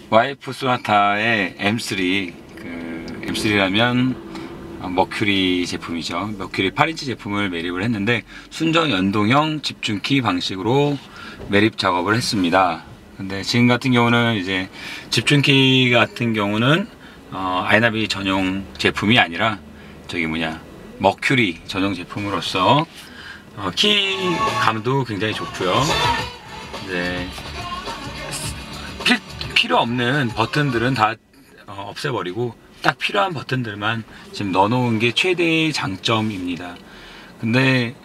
YF 소나타의 M3, M3라면 머큐리 제품이죠. 머큐리 8인치 제품을 매립을 했는데 순정 연동형 집중키 방식으로 매립 작업을 했습니다. 근데 지금 같은 경우는 이제 집중키 같은 경우는 아이나비 전용 제품이 아니라 머큐리 전용 제품으로서 키 감도 굉장히 좋고요. 이제 필요 없는 버튼들은 다 없애버리고 딱 필요한 버튼들만 지금 넣어놓은 게 최대의 장점입니다. 근데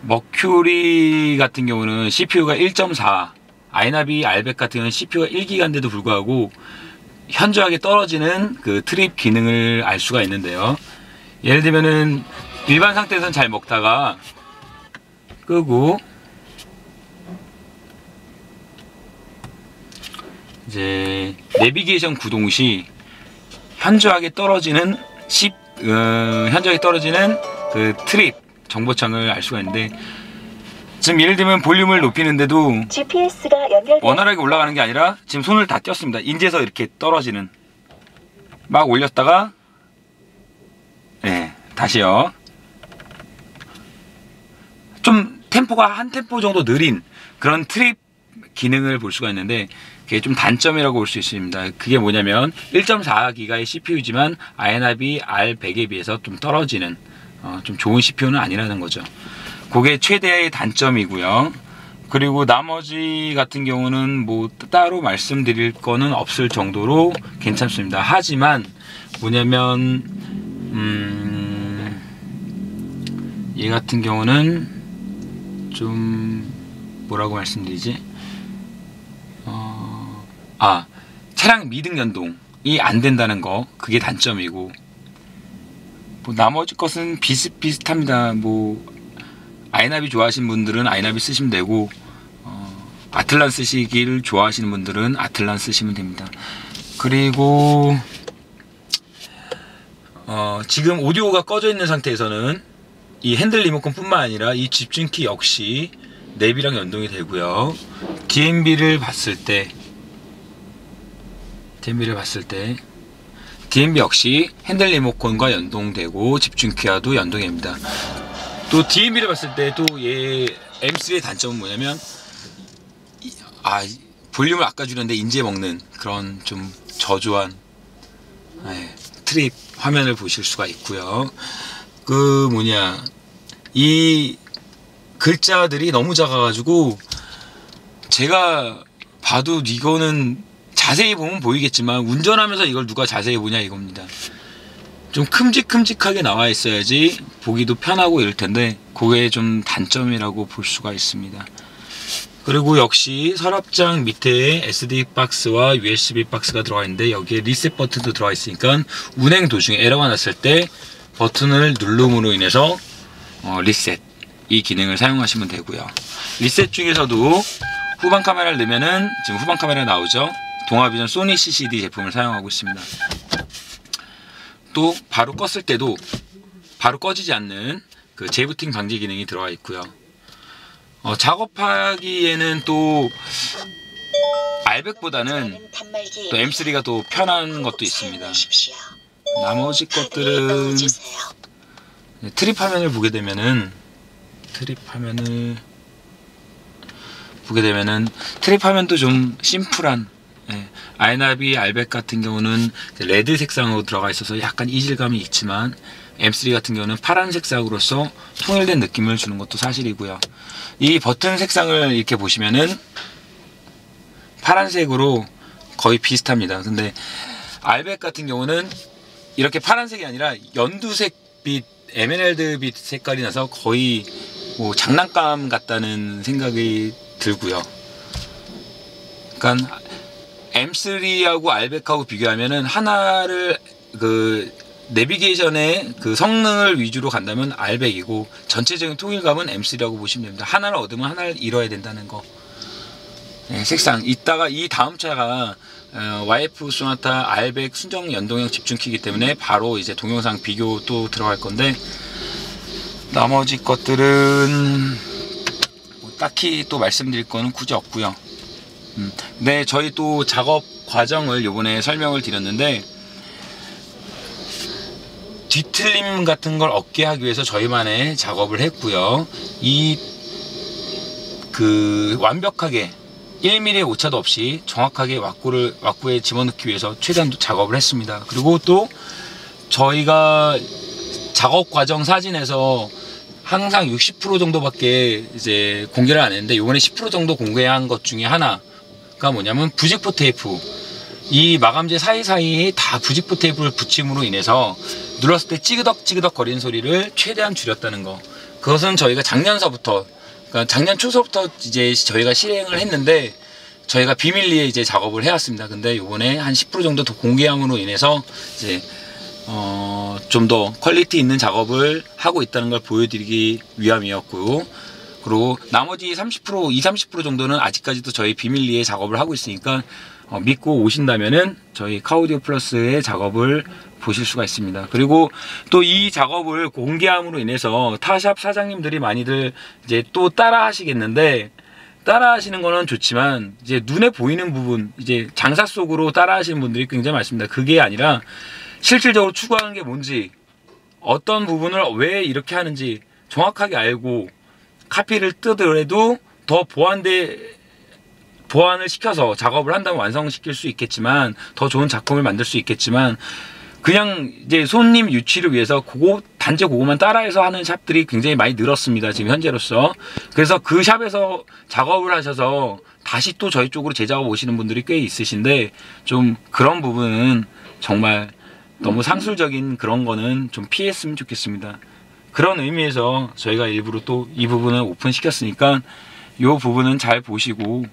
머큐리 같은 경우는 CPU가 1.4, 아이나비 알백 같은 경우는 CPU가 1기가인데도 불구하고 현저하게 떨어지는 그 트립 기능을 알 수가 있는데요. 예를 들면은 일반 상태에서는 잘 먹다가 끄고 이제 내비게이션 구동 시 현저하게 떨어지는 그 트립 정보창을 알 수가 있는데, 지금 예를 들면 볼륨을 높이는데도 GPS가 원활하게 올라가는 게 아니라 지금 손을 다 뗐습니다. 인제서 이렇게 떨어지는, 막 올렸다가 다시요. 좀 템포가 한 템포 정도 느린 그런 트립 기능을 볼 수가 있는데, 그게 좀 단점이라고 볼 수 있습니다. 그게 뭐냐면 1.4기가의 CPU지만 아이나비 R100에 비해서 좀 떨어지는 좀 좋은 CPU는 아니라는 거죠. 그게 최대의 단점이고요. 그리고 나머지 같은 경우는 뭐 따로 말씀드릴 거는 없을 정도로 괜찮습니다. 하지만 뭐냐면 얘 같은 경우는 좀 뭐라고 말씀드리지? 차량 미등 연동이 안 된다는 거, 그게 단점이고, 뭐 나머지 것은 비슷비슷합니다. 뭐 아이나비 좋아하시는 분들은 아이나비 쓰시면 되고, 아틀란 쓰시길 좋아하시는 분들은 아틀란 쓰시면 됩니다. 그리고 지금 오디오가 꺼져 있는 상태에서는 이 핸들 리모컨 뿐만 아니라 이 집중키 역시 내비랑 연동이 되고요. DMB를 봤을 때 DMB 역시 핸들 리모컨과 연동되고 집중키와도 연동됩니다. 또 DMB를 봤을 때 또 얘 M3의 단점은 뭐냐면 볼륨을 아까 줄였는데 인제 먹는 그런 좀 저조한 트립 화면을 보실 수가 있고요. 이 글자들이 너무 작아가지고 제가 봐도 이거는 자세히 보면 보이겠지만 운전하면서 이걸 누가 자세히 보냐 이겁니다. 좀 큼직큼직하게 나와 있어야지 보기도 편하고 이럴 텐데 그게 좀 단점이라고 볼 수가 있습니다. 그리고 역시 서랍장 밑에 SD 박스와 USB 박스가 들어가 있는데 여기에 리셋 버튼도 들어가 있으니까 운행 도중에 에러가 났을 때 버튼을 누름으로 인해서 리셋 이 기능을 사용하시면 되고요. 리셋 중에서도 후방 카메라를 넣으면은 지금 후방 카메라 나오죠. 동아비전 소니 CCD 제품을 사용하고 있습니다. 또 바로 껐을 때도 바로 꺼지지 않는 그 재부팅 방지 기능이 들어가 있고요. 작업하기에는 또 R100보다는 또 M3가 더 편한 것도 있습니다. 나머지 것들은 트립 화면을 보게 되면은 트립 화면도 좀 심플한, 아이나비 R100 같은 경우는 레드 색상으로 들어가 있어서 약간 이질감이 있지만 M3 같은 경우는 파란 색상으로서 통일된 느낌을 주는 것도 사실이고요. 이 버튼 색상을 이렇게 보시면은 파란색으로 거의 비슷합니다. 근데 R100 같은 경우는 이렇게 파란색이 아니라 연두색 빛, 에메랄드 빛 색깔이 나서 거의 뭐 장난감 같다는 생각이 들고요. 그러니까 M3하고 R100하고 비교하면은 하나를 내비게이션의 그 성능을 위주로 간다면 R100이고 전체적인 통일감은 M3라고 보시면 됩니다. 하나를 얻으면 하나를 잃어야 된다는 거. 색상. 이따가 이 다음 차가 YF 소나타 R100 순정 연동형 집중키이기 때문에 바로 이제 동영상 비교 또 들어갈 건데, 나머지 것들은 뭐 딱히 또 말씀드릴 거는 굳이 없고요. 근데 저희 또 작업 과정을 요번에 설명을 드렸는데, 뒤틀림 같은 걸 없게 하기 위해서 저희만의 작업을 했고요. 완벽하게 1mm 오차도 없이 정확하게 왁구에 집어넣기 위해서 최대한 작업을 했습니다. 그리고 또 저희가 작업 과정 사진에서 항상 60% 정도밖에 이제 공개를 안 했는데, 요번에 10% 정도 공개한 것 중에 하나가 뭐냐면 부직포 테이프. 이 마감재 사이사이에 다 부직포 테이프를 붙임으로 인해서 눌렀을 때 찌그덕 거리는 소리를 최대한 줄였다는 거. 그것은 저희가 작년서부터, 그러니까 작년 초서부터 이제 저희가 실행을 했는데, 저희가 비밀리에 이제 작업을 해왔습니다. 근데 요번에 한 10% 정도 더 공개함으로 인해서 이제 좀 더 퀄리티 있는 작업을 하고 있다는 걸 보여드리기 위함이었고요. 그리고 나머지 30%, 20-30% 정도는 아직까지도 저희 비밀리에 작업을 하고 있으니까 믿고 오신다면은 저희 카오디오 플러스의 작업을 보실 수가 있습니다. 그리고 또 이 작업을 공개함으로 인해서 타샵 사장님들이 많이들 이제 또 따라 하시겠는데, 따라 하시는 거는 좋지만 이제 눈에 보이는 부분, 이제 장사 속으로 따라 하시는 분들이 굉장히 많습니다. 그게 아니라 실질적으로 추구하는 게 뭔지, 어떤 부분을 왜 이렇게 하는지 정확하게 알고 카피를 뜨더라도 더 보완을 시켜서 작업을 한다면 완성시킬 수 있겠지만, 더 좋은 작품을 만들 수 있겠지만, 그냥 이제 손님 유치를 위해서 단지 그거만 따라해서 하는 샵들이 굉장히 많이 늘었습니다, 지금 현재로서. 그래서 그 샵에서 작업을 하셔서 다시 또 저희 쪽으로 재작업 오시는 분들이 꽤 있으신데, 좀 그런 부분은 정말 너무 상술적인 그런 거는 좀 피했으면 좋겠습니다. 그런 의미에서 저희가 일부러 또 이 부분을 오픈시켰으니까 이 부분은 잘 보시고,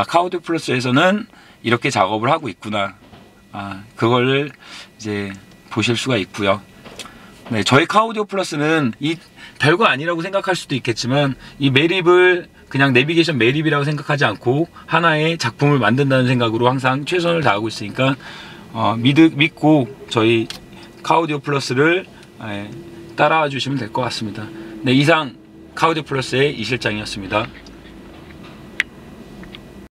카오디오 플러스에서는 이렇게 작업을 하고 있구나, 그걸 이제 보실 수가 있고요. 네, 저희 카오디오 플러스는 이 별거 아니라고 생각할 수도 있겠지만, 이 매립을 그냥 내비게이션 매립이라고 생각하지 않고 하나의 작품을 만든다는 생각으로 항상 최선을 다하고 있으니까 믿고 저희 카오디오 플러스를 따라와 주시면 될 것 같습니다. 네, 이상 카오디오 플러스의 이 실장이었습니다.